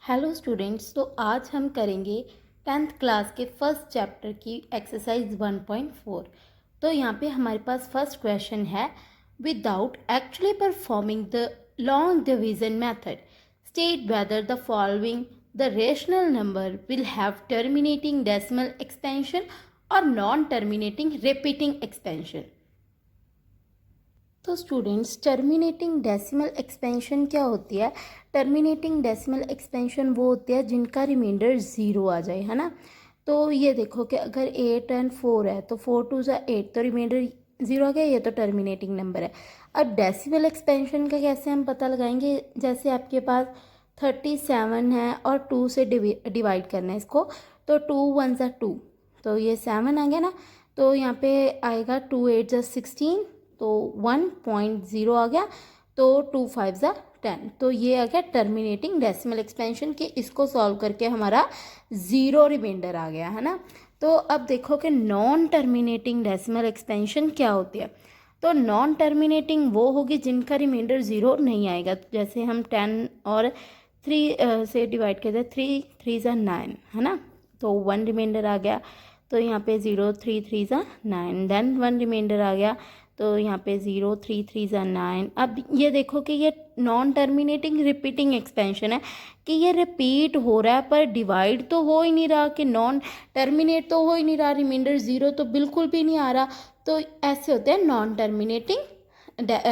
Hello students, तो आज हम करेंगे 10th क्लास के फर्स्ट चैप्टर की एक्सरसाइज 1.4। तो यहाँ पे हमारे पास फर्स्ट क्वेश्चन है, without actually performing the long division method state whether the following the rational number will have terminating decimal expansion और नॉन टर्मिनेटिंग रिपीटिंग एक्सपेंशन। तो स्टूडेंट्स, टर्मिनेटिंग डेसिमल एक्सपेंशन क्या होती है? टर्मिनेटिंग डेसिमल एक्सपेंशन वो होती है जिनका रिमाइंडर ज़ीरो आ जाए, है ना। तो ये देखो कि अगर 8 एंड 4 है तो 4 2 ज़ा 8, तो रिमाइंडर ज़ीरो आ गया, ये तो टर्मिनेटिंग नंबर है। अब डेसिमल एक्सपेंशन का कैसे हम पता लगाएंगे? जैसे आपके पास 37 है और 2 से डिवाइड करना है इसको, तो 2 1 ज़ा 2, तो ये 7 आ गया ना। तो यहाँ पे आएगा 2 8 ज़ा 16, तो 1.0 आ गया, तो 2 5 ज़ा 10, तो ये आ गया टर्मिनेटिंग डेसिमल एक्सपेंशन के। इसको सॉल्व करके हमारा ज़ीरो रिमाइंडर आ गया, है ना। तो अब देखो कि नॉन टर्मिनेटिंग डेसिमल एक्सपेंशन क्या होती है। तो नॉन टर्मिनेटिंग वो होगी जिनका रिमाइंडर ज़ीरो नहीं आएगा। जैसे हम 10 और 3 से डिवाइड करते हैं, 3 3 ज़ा 9, है ना, तो 1 रिमाइंडर आ गया। तो यहाँ पे 0 3 3 ज़ा 9, देन 1 रिमाइंडर आ गया, तो यहाँ पे 0 3 3 ज़ा 9। अब ये देखो कि ये नॉन टर्मिनेटिंग रिपीटिंग एक्सपेंशन है कि ये रिपीट हो रहा है पर डिवाइड तो हो ही नहीं रहा, कि नॉन टर्मिनेट तो हो ही नहीं रहा, रिमाइंडर ज़ीरो तो बिल्कुल भी नहीं आ रहा। तो ऐसे होते हैं नॉन टर्मिनेटिंग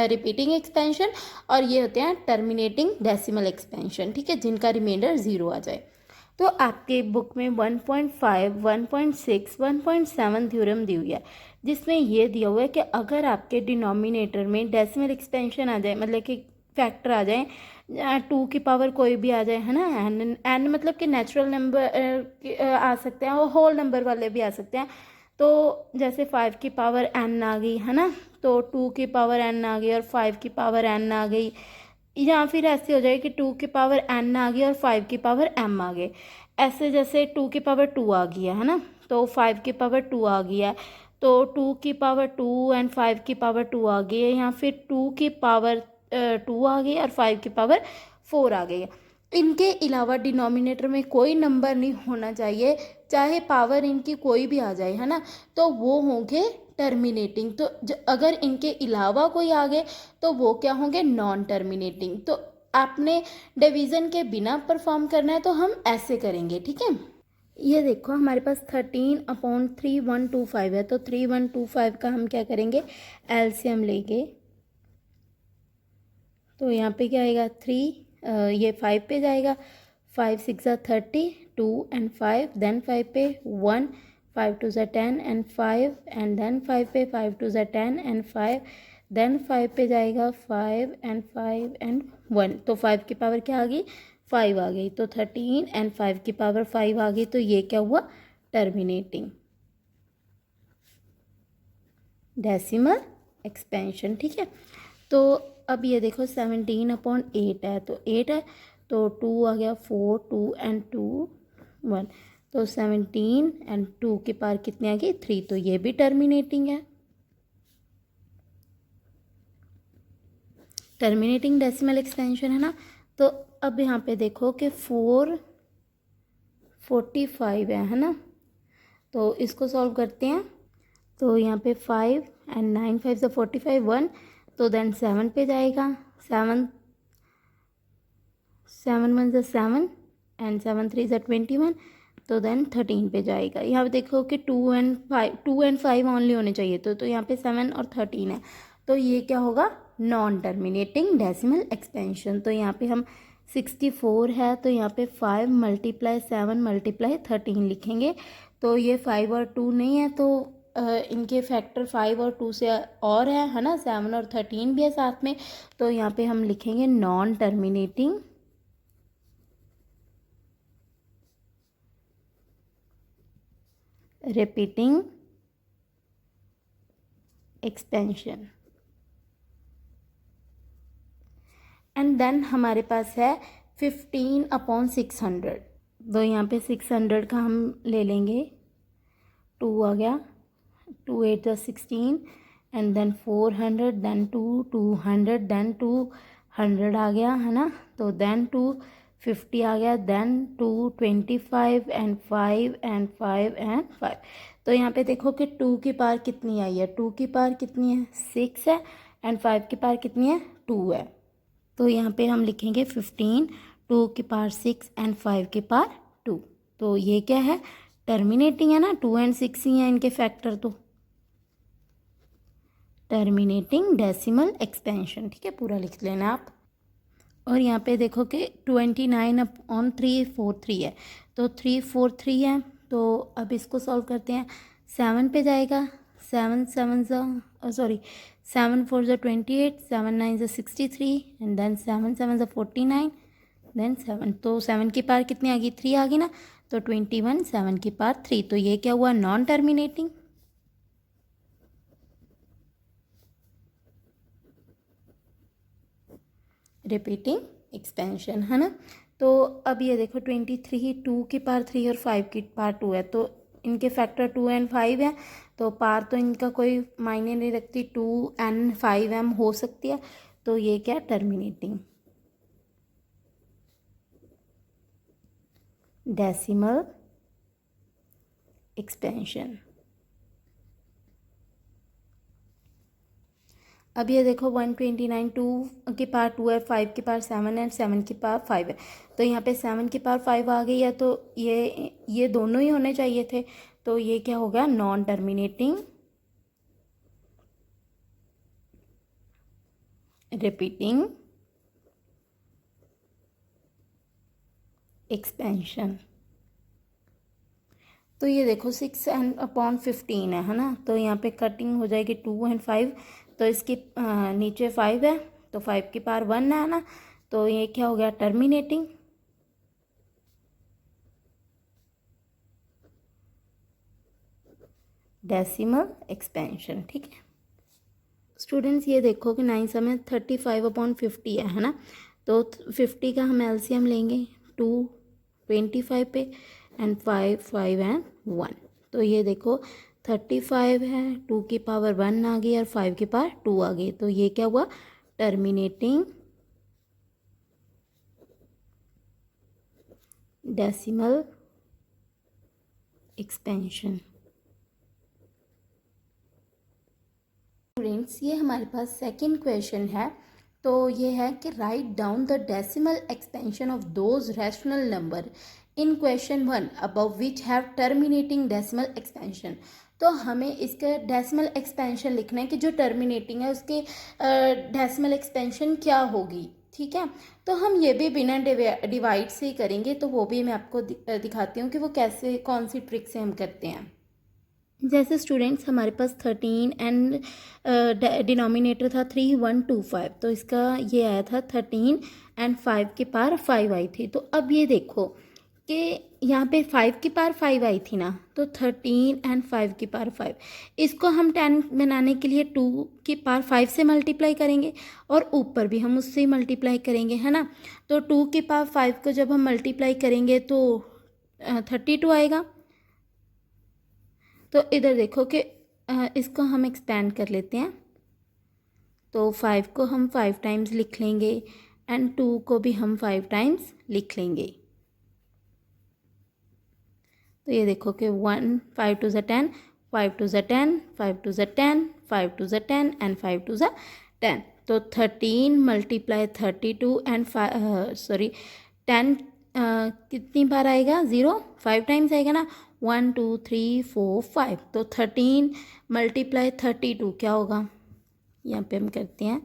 रिपीटिंग एक्सपेंशन, और ये होते हैं टर्मिनेटिंग डेसिमल एक्सपेंशन, ठीक है, जिनका रिमाइंडर ज़ीरो आ जाए। तो आपके बुक में 1.5, 1.6, 1.7 थ्योरम दी हुई है, जिसमें ये दिया हुआ है कि अगर आपके डिनोमिनेटर में डेसिमल एक्सपेंशन आ जाए, मतलब कि फैक्टर आ जाए, 2 की पावर कोई भी आ जाए, है ना, एन मतलब कि नेचुरल नंबर आ सकते हैं और होल नंबर वाले भी आ सकते हैं। तो जैसे 5 की पावर एन आ गई, है ना, तो 2 की पावर एन आ गई और 5 की पावर एन आ गई, या फिर ऐसे हो जाए कि 2 की पावर एन आ गई और 5 की पावर एम आ गए। ऐसे जैसे 2 की पावर 2 आ गई है ना, तो 5 की पावर 2 आ गई है, तो 2 की पावर 2 एंड 5 की पावर 2 आ गई है, या फिर 2 की पावर 2 आ गई और 5 की पावर 4 आ गई है। इनके अलावा डिनोमिनेटर में कोई नंबर नहीं होना चाहिए, चाहे पावर इनकी कोई भी आ जाए, है ना, तो वो होंगे टर्मिनेटिंग। तो अगर इनके अलावा कोई आ गए तो वो क्या होंगे? Non terminating. तो आपने डिवीज़न के बिना परफॉर्म करना है तो हम ऐसे करेंगे, ठीक है। ये देखो हमारे पास 13/3125 है, तो 3125 का हम क्या करेंगे? एलसीएम लेंगे। तो यहाँ पे क्या आएगा? 3, ये 5 पे जाएगा, 5 6 ज़ा 30, 2 एंड 5, देन 5 पे 1, 5 2 ज़ा 10 एंड 5, एंड देन 5 पे 5 2 ज़ा 10 एंड 5, देन 5 पे जाएगा 5 एंड 5 एंड 1, तो 5 की पावर क्या आ गई? 5 आ गई, तो 13 एंड 5 की पावर 5 आ गई, तो ये क्या हुआ? टर्मिनेटिंग डेसिमल एक्सपेंशन, ठीक है। तो अब ये देखो 17/8 है, तो 8 है, तो 2 आ गया, 4 2 एंड 2 1, तो 17 एंड 2 की पावर कितनी आ गई? 3, तो ये भी टर्मिनेटिंग है, टर्मिनेटिंग डेसिमल एक्सपेंशन, है ना। तो अब यहाँ पे देखो कि 445 है ना, तो इसको सॉल्व करते हैं। तो यहाँ पे 5 एंड 9 5 से 45 1, तो देन 7 पे जाएगा, 7 7 1 से 7 एंड 7 3 से 21, तो देन 13 पे जाएगा। यहाँ पे देखो कि 2 एंड 5 ओनली होने चाहिए, तो यहाँ पे 7 और 13 है, तो ये क्या होगा? Non terminating decimal expansion. तो यहाँ पे हम 64 है, तो यहाँ पे 5 × 7 × 13 लिखेंगे। तो ये 5 और 2 नहीं है, तो इनके फैक्टर 5 और 2 से और है ना, 7 और 13 भी है साथ में, तो यहाँ पे हम लिखेंगे non terminating repeating expansion. And then हमारे पास है 15/600, तो यहाँ पे 600 का हम ले लेंगे, 2 आ गया, 2 8 ज़ा 16, एंड देन 400, देन 2 200, देन 200 आ गया, है ना, तो देन 2 50 आ गया, देन 2 25 एंड 5 एंड 5 एंड 5। तो यहाँ पे देखो कि 2 की पावर कितनी आई है, 2 की पावर कितनी है 6 है, एंड 5 की पावर कितनी है 2 है। तो यहाँ पे हम लिखेंगे 15, 2 की पावर 6 एंड 5 की पावर 2। तो ये क्या है, टर्मिनेटिंग है ना, 2 एंड 6 ही हैं इनके फैक्टर, तो टर्मिनेटिंग डेसिमल एक्सपेंशन। ठीक है, पूरा लिख लेना आप। और यहाँ पे देखो कि 29/343 है, तो 343 है। तो अब इसको सॉल्व करते हैं, 7 पे जाएगा, 7 4 28, 7 9 63, एंड देन 7 7 49, देन 7। तो 7 की पावर कितनी आ गई, 3 आ गई ना, तो 21 7 की पावर 3। तो ये क्या हुआ, नॉन टर्मिनेटिंग। रिपीटिंग एक्सपेंशन है ना। तो अब ये देखो 23 2 की पावर 3 और 5 की पावर 2 है, तो इनके फैक्टर 2 एंड 5 है, तो पावर तो इनका कोई मायने नहीं रखती, 2 एंड 5 एम हो सकती है। तो ये क्या, टर्मिनेटिंग डेसिमल एक्सपेंशन। अब ये देखो 129 2 की पावर 2 है, 5 की पावर 7 है, 7 की पावर 5 है। तो यहाँ पे 7 की पावर 5 आ गई है, तो ये दोनों ही होने चाहिए थे। तो ये क्या हो गया, नॉन टर्मिनेटिंग रिपीटिंग एक्सपेंशन। तो ये देखो 6 एंड अपॉन 15 है ना, तो यहाँ पे कटिंग हो जाएगी 2 एंड 5, तो इसके नीचे 5 है, तो 5 की पावर 1 है ना, तो ये क्या हो गया, टर्मिनेटिंग डेसिमल एक्सपेंशन। ठीक है स्टूडेंट्स, ये देखो कि 9 समय 35/50 है ना, तो 50 का हम एलसीएम लेंगे 2 25 पे, एंड 5 5 एंड 1। तो ये देखो 35 है, 2 की पावर 1 आ गई और 5 की पावर 2 आ गई, तो ये क्या हुआ, टर्मिनेटिंग डेसिमल एक्सपेंशन। स्टूडेंट्स, ये हमारे पास सेकंड क्वेश्चन है। तो ये है कि write down the decimal expansion of those rational number in question 1 above which have terminating decimal expansion. तो हमें इसका डेसिमल एक्सपेंशन लिखना है कि जो टर्मिनेटिंग है उसके डेसिमल एक्सपेंशन क्या होगी। ठीक है, तो हम ये भी बिना डिवाइड से ही करेंगे, तो वो भी मैं आपको दिखाती हूँ कि वो कैसे, कौन सी ट्रिक से हम करते हैं। जैसे स्टूडेंट्स हमारे पास 13 एंड डिनोमिनेटर था 3125, तो इसका ये आया था 13 एंड 5 की पावर 5 आई थी। तो अब ये देखो कि यहाँ पे 5 की पावर 5 आई थी ना, तो 13 एंड 5 की पावर 5, इसको हम 10 बनाने के लिए 2 की पावर 5 से मल्टीप्लाई करेंगे, और ऊपर भी हम उससे ही मल्टीप्लाई करेंगे, है ना। तो 2 की पावर 5 को जब हम मल्टीप्लाई करेंगे तो 32 आएगा। तो इधर देखो कि इसको हम एक्सपेंड कर लेते हैं, तो 5 को हम 5 टाइम्स लिख लेंगे, एंड 2 को भी हम 5 टाइम्स लिख लेंगे। तो ये देखो कि 1 5 2 10, 5 2 10, 5 2 10, 5 2 10 एंड 5 2 10। तो 13 मल्टीप्लाई 32 एंड 10 कितनी बार आएगा, 0 5 टाइम्स आएगा ना, 1 2 3 4 5। तो 13 मल्टीप्लाई 32 क्या होगा, यहाँ पे हम करते हैं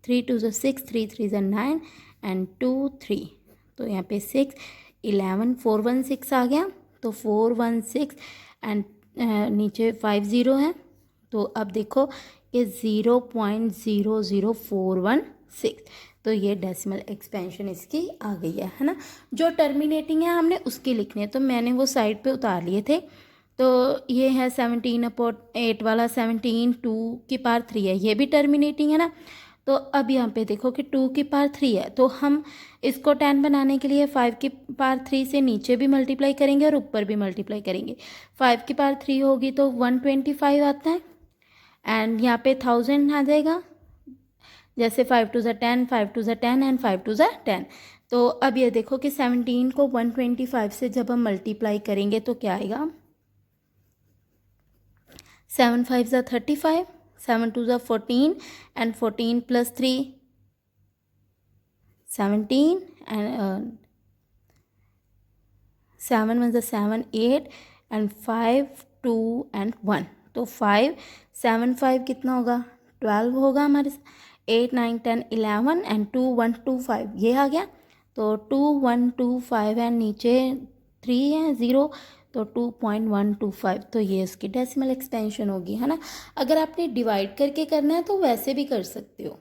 3 2 6, 3 3 9 एंड 2 3। तो यहाँ पे 6 11 4 1 6 आ गया, तो 4 1 6 एंड नीचे 5 0 है। तो अब देखो कि 0.00416, तो ये डेसिमल एक्सपेंशन इसकी आ गई है ना। जो टर्मिनेटिंग है हमने उसकी लिखनी है, तो मैंने वो साइड पे उतार लिए थे। तो ये है 17/8 वाला, 17 2 की पावर 3 है, ये भी टर्मिनेटिंग है ना। तो अब यहाँ पे देखो कि 2 की पावर 3 है, तो हम इसको 10 बनाने के लिए 5 की पावर 3 से नीचे भी मल्टीप्लाई करेंगे और ऊपर भी मल्टीप्लाई करेंगे। 5 की पावर 3 होगी तो 125 आता है, एंड यहाँ पे 1000 आ जाएगा, जैसे 5 2 10, 5 2 10 एंड 5 2 10। तो अब ये देखो कि 17 को 125 से जब हम मल्टीप्लाई करेंगे तो क्या आएगा, 7 5 ज़ा 35, 7 2 ज़ा 14 एंड 14 प्लस 3 17 एंड 7 1 ज़ा 7 8 एंड 5 2 एंड 1, तो 5 7 5 कितना होगा 12 होगा हमारे, 8 9 10 11 एंड 2 1 2 5 ये आ गया, तो 2 1 2 5 एंड नीचे 3 है 0, तो 2.125, तो ये इसकी डेसिमल एक्सपेंशन होगी, है ना। अगर आपने डिवाइड करके करना है तो वैसे भी कर सकते हो।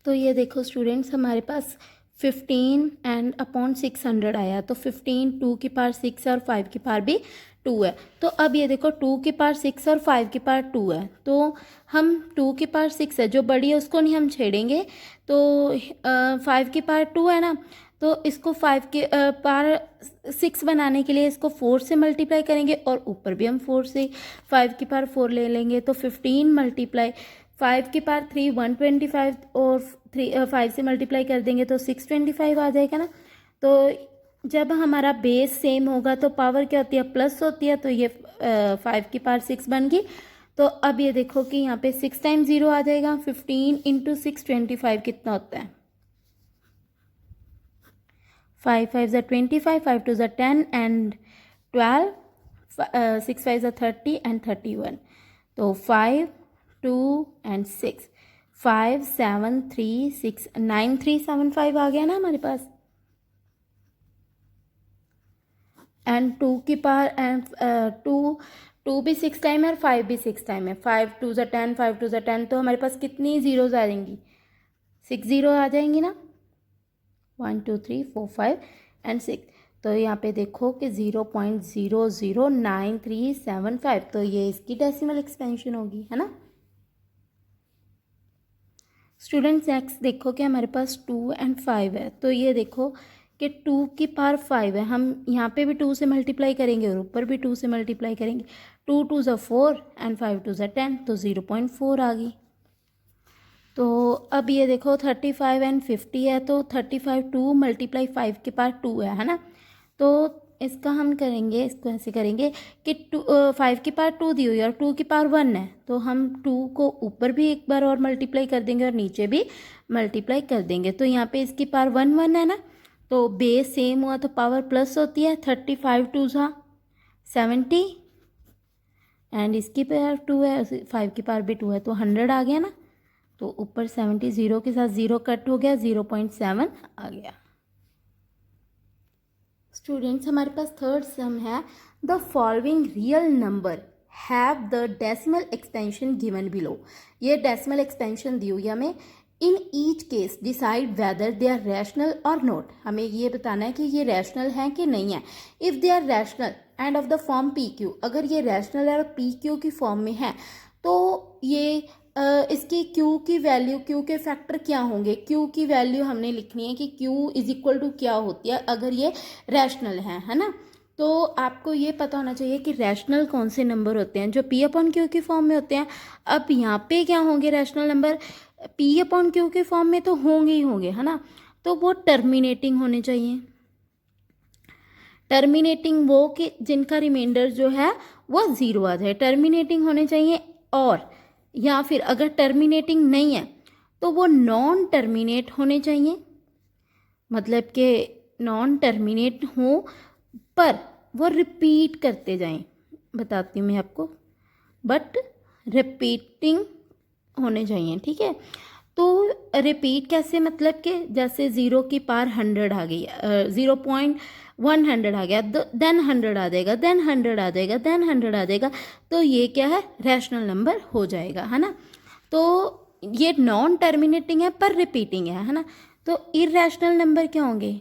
तो ये देखो स्टूडेंट्स, हमारे पास 15 एंड अपॉन 600 आया, तो 15 2 की पावर 6 और 5 की पावर भी 2 है। तो अब ये देखो 2 की पावर 6 और 5 की पावर 2 है, तो हम 2 की पावर 6 है जो बड़ी है उसको नहीं हम छेड़ेंगे, तो 5 की पावर 2 है ना, तो इसको 5 के पावर 6 बनाने के लिए इसको 4 से मल्टीप्लाई करेंगे और ऊपर भी हम 4 से 5 की पावर 4 ले लेंगे, तो 15 मल्टीप्लाई 5 की पावर 3 125 और 5 से मल्टीप्लाई कर देंगे तो 625 आ जाएगा ना। तो जब हमारा बेस सेम होगा तो पावर क्या होती है, प्लस होती है, तो ये 5 की पावर 6 बन गई। तो अब ये देखो कि यहाँ पे 6 टाइम 0 आ जाएगा, 15 इंटू 625 कितना होता है, 5 5 ज़ा 25, 5 2 ज़ा 10 एंड 12, 6 5 ज़ा 30 एंड 31, तो 5 2 एंड 6, 5 7 3 6 9 3 7 5 आ गया ना हमारे पास, एंड 2 की पावर एंड 2 भी 6 टाइम है और 5 भी 6 टाइम है, 5 2 ज़ा 10 5 2 ज़ा 10, तो हमारे पास कितनी जीरोज आ जाएंगी, 6 जीरो आ जाएंगी ना, 1 2 3 4 5 एंड 6, तो यहाँ पे देखो कि 0.009375, तो ये इसकी डेसिमल एक्सपेंशन होगी, है ना। स्टूडेंट्स नेक्स्ट देखो कि हमारे पास 2 एंड 5 है, तो ये देखो कि 2 की पावर 5 है, हम यहाँ पे भी 2 से मल्टीप्लाई करेंगे और ऊपर भी 2 से मल्टीप्लाई करेंगे, 2 2 ज़ा 4 एंड 5 2 ज़ा 10, तो 0.4 आ गई। तो अब ये देखो 35 एंड 50 है, तो 35 2 मल्टीप्लाई 5 के पावर 2 है ना, तो इसका हम करेंगे, इसको ऐसे करेंगे कि 5 की पावर 2 दी हुई है और 2 की पावर 1 है, तो हम 2 को ऊपर भी एक बार और मल्टीप्लाई कर देंगे और नीचे भी मल्टीप्लाई कर देंगे, तो यहाँ पे इसकी पावर 1 1 है ना, तो बेस सेम हुआ तो पावर प्लस होती है, 35 2 ज़ा 70 एंड इसकी पावर 2 है, 5 की पावर भी 2 है, तो 100 आ गया ना, तो ऊपर 70 जीरो के साथ जीरो कट हो गया, 0.7 आ गया। स्टूडेंट्स हमारे पास थर्ड सम है, the following real number have the decimal expansion given below, ये डेसिमल एक्सपेंशन दी हुई है हमें, in each case decide whether they are rational और नॉट, हमें ये बताना है कि ये रैशनल हैं कि नहीं है। If they are rational and of the form p q, अगर ये रैशनल है और पी क्यू की फॉर्म में है तो ये इसकी q की वैल्यू, q के फैक्टर क्या होंगे, q की वैल्यू हमने लिखनी है कि q इज इक्वल टू क्या होती है अगर ये रैशनल है ना। तो आपको ये पता होना चाहिए कि रैशनल कौन से नंबर होते हैं, जो p अपॉन q की फॉर्म में होते हैं। अब यहाँ पे क्या होंगे rational number, p upon q के फॉर्म में तो होंगे ही होंगे, है ना, तो वो टर्मिनेटिंग होने चाहिए। टर्मिनेटिंग वो कि जिनका रिमाइंडर जो है वो ज़ीरो आ जाए, टर्मिनेटिंग होने चाहिए। और या फिर अगर टर्मिनेटिंग नहीं है तो वो नॉन टर्मिनेट होने चाहिए, मतलब कि नॉन टर्मिनेट हो पर वो रिपीट करते जाएं, बताती हूँ मैं आपको, बट रिपीटिंग होने चाहिए, ठीक है। तो रिपीट कैसे, मतलब कि जैसे 0 की पावर 100 आ गई, 0.100 आ गया, देन 100 आ जाएगा, देन 100 आ जाएगा, देन 100 आ जाएगा, तो ये क्या है रैशनल नंबर हो जाएगा, है ना। तो ये नॉन टर्मिनेटिंग है पर रिपीटिंग है ना। तो इरैशनल नंबर क्या होंगे,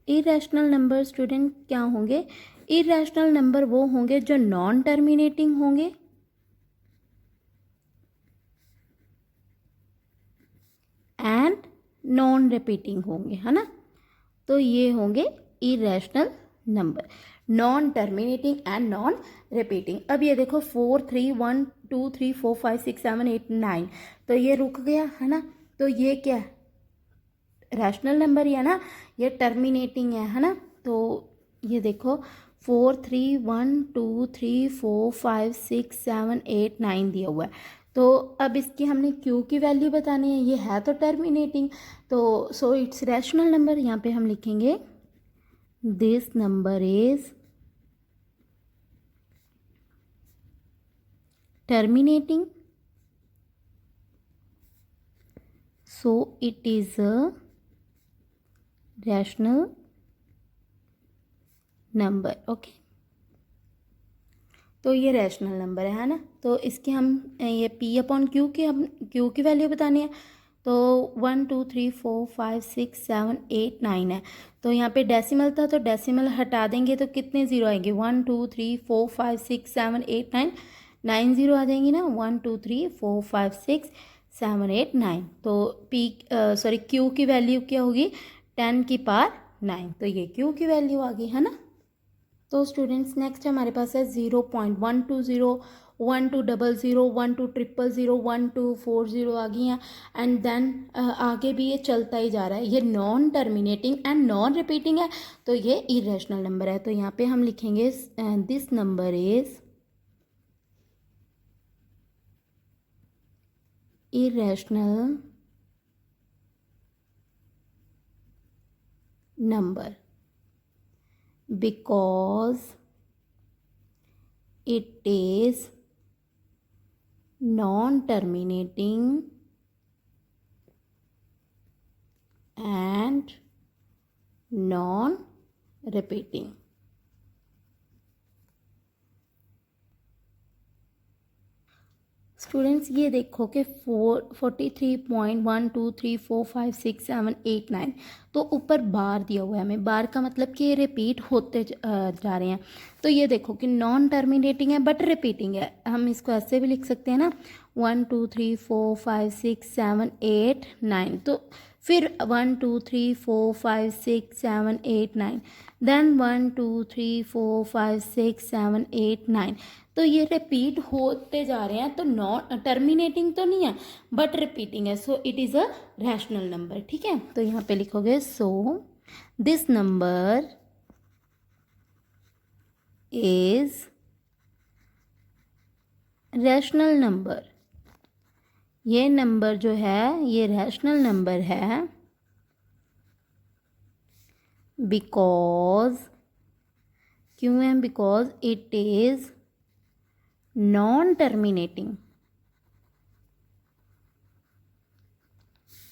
इरैशनल नंबर स्टूडेंट क्या होंगे, इरैशनल नंबर वो होंगे जो नॉन टर्मिनेटिंग होंगे एंड नॉन रिपीटिंग होंगे, है ना। तो ये होंगे irrational number. Non terminating and non repeating. अब ये देखो 4 3 1 2 3 4 5 6 7 8 9, तो ये रुक गया है ना, तो ये क्या है, रैशनल नंबर ही है ना, ये टर्मिनेटिंग है ना। तो ये देखो 4 3 1 2 3 4 5 6 7 8 9 दिया हुआ है। तो अब इसकी हमने क्यू की वैल्यू बतानी है, ये है तो टर्मिनेटिंग, तो सो इट्स रैशनल नंबर। यहाँ पे हम लिखेंगे this number is terminating, so it is a rational number। Okay, तो ये रैशनल नंबर है ना। तो इसके हम ये P अपॉन क्यू की हम क्यू की वैल्यू बतानी है। तो 1 2 3 4 5 6 7 8 9 है। तो यहाँ पे डेसिमल था, तो डेसिमल हटा देंगे तो कितने ज़ीरो आएंगे, 1 2 3 4 5 6 7 8 9, 9 ज़ीरो आ जाएंगी ना, 1 2 3 4 5 6 7 8 9। तो क्यू की वैल्यू क्या होगी, 10 की पावर 9, तो ये क्यू की वैल्यू आ गई है ना। तो स्टूडेंट्स नेक्स्ट हमारे पास है 0.120 1200 1200 1240 आ गई हैं। एंड देन आगे भी ये चलता ही जा रहा है, ये non terminating and non repeating है, तो ये इरेशनल नंबर है। तो यहाँ पे हम लिखेंगे this number is irrational number because it is non-terminating and non-repeating। Students ये देखो कि 43.123456789, तो ऊपर बार दिया हुआ है हमें, बार का मतलब कि ये रिपीट होते जा रहे हैं। तो ये देखो कि नॉन टर्मिनेटिंग है बट रिपीटिंग है, हम इसको ऐसे भी लिख सकते हैं ना, 1 2 3 4 5 6 7 8 9, तो फिर 1 2 3 4 5 6 7 8 9, देन 1 2 3 4 5 6 7 8 9, तो ये रिपीट होते जा रहे हैं, तो नॉन टर्मिनेटिंग तो नहीं है बट रिपीटिंग है, so it is a rational number. ठीक है, तो यहाँ पे लिखोगे so this number is rational number, ये नंबर जो है ये रैशनल नंबर है बिकॉज, क्यों है, because it is non terminating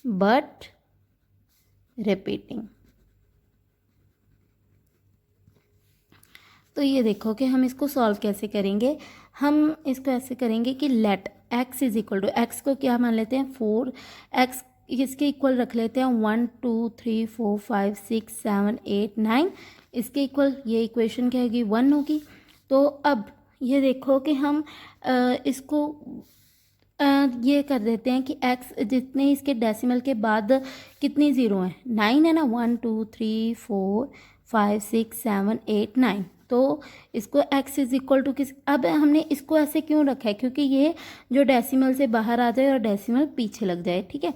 but repeating. तो ये देखो कि हम इसको सॉल्व कैसे करेंगे, हम इसको ऐसे करेंगे कि let x is equal to, x को क्या मान लेते हैं 4, x इसके इक्वल रख लेते हैं 1 2 3 4 5 6 7 8 9, इसके इक्वल ये इक्वेशन क्या होगी 1 होगी। तो अब ये देखो कि हम इसको ये कर देते हैं कि x जितने इसके डेसिमल के बाद कितनी ज़ीरो हैं, 9 है ना, 1 2 3 4 5 6 7 8 9, तो इसको x इज इक्वल टू किस, अब हमने इसको ऐसे क्यों रखा है, क्योंकि ये जो डेसिमल से बाहर आ जाए और डेसिमल पीछे लग जाए। ठीक है,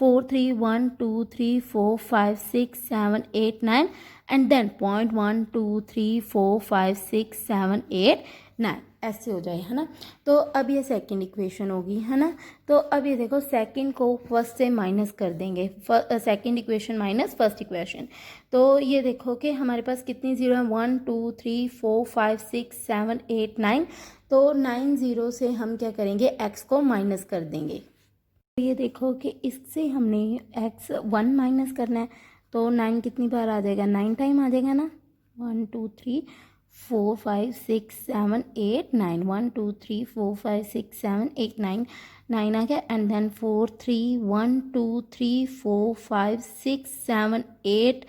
4 3 1 2 3 4 5 6 7 8 9 एंड देन 0.1 2 3 4 5 6 7 8 9 ऐसे हो जाए, है ना। तो अब ये सेकंड इक्वेशन होगी, है ना। तो अब ये देखो सेकंड को फर्स्ट से माइनस कर देंगे, second equation minus first equation. तो ये देखो कि हमारे पास कितनी ज़ीरो है, 1 2 3 4 5 6 7 8 9, तो 9 ज़ीरो से हम क्या करेंगे, x को माइनस कर देंगे। ये देखो कि इससे हमने x 1 माइनस करना है, तो 9 कितनी बार आ जाएगा, 9 टाइम आ जाएगा ना, 1 2 3 4 5 6 7 8 9, 1 2 3 4 5 6 7 8 9, 9 आ गया, एंड देन 4 3 1 2 3 4 5 6 7 8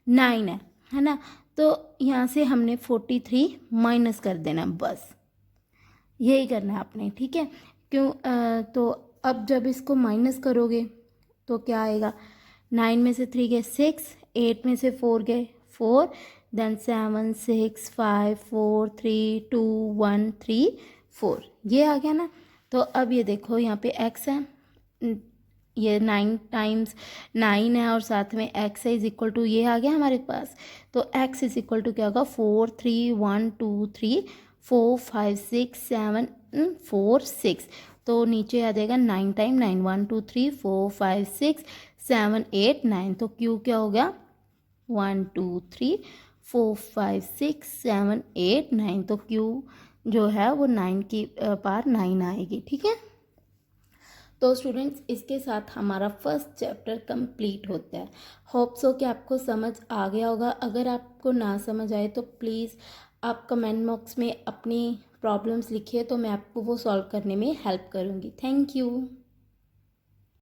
9 है ना। तो यहाँ से हमने 43 माइनस कर देना, बस यही करना है आपने। ठीक है, क्यों तो अब जब इसको माइनस करोगे तो क्या आएगा, 9 में से 3 गए 6, 8 में से 4 गए 4, देन 7 6 5 4 3 2 1 3 4, ये आ गया ना। तो अब ये देखो यहाँ पे x है, ये 9 टाइम्स 9 है और साथ में x है इज इक्वल टू ये आ गया हमारे पास। तो x इज इक्वल टू क्या होगा 4 3 1 2 3 4 5 6 7 4 6। तो नीचे आ जाएगा 9 टाइम 9 1 2 3 4 5 6 7 8 9। तो q क्या हो गया 1 2 3 4 5 6 7 8 9। तो q जो है वो 9 की पार 9 आएगी, ठीक है। तो स्टूडेंट्स इसके साथ हमारा फर्स्ट चैप्टर कंप्लीट होता है। होप सो कि आपको समझ आ गया होगा। अगर आपको ना समझ आए तो प्लीज़ आप कमेंट बॉक्स में अपनी प्रॉब्लम्स लिखिए, तो मैं आपको वो सॉल्व करने में हेल्प करूँगी। Thank you.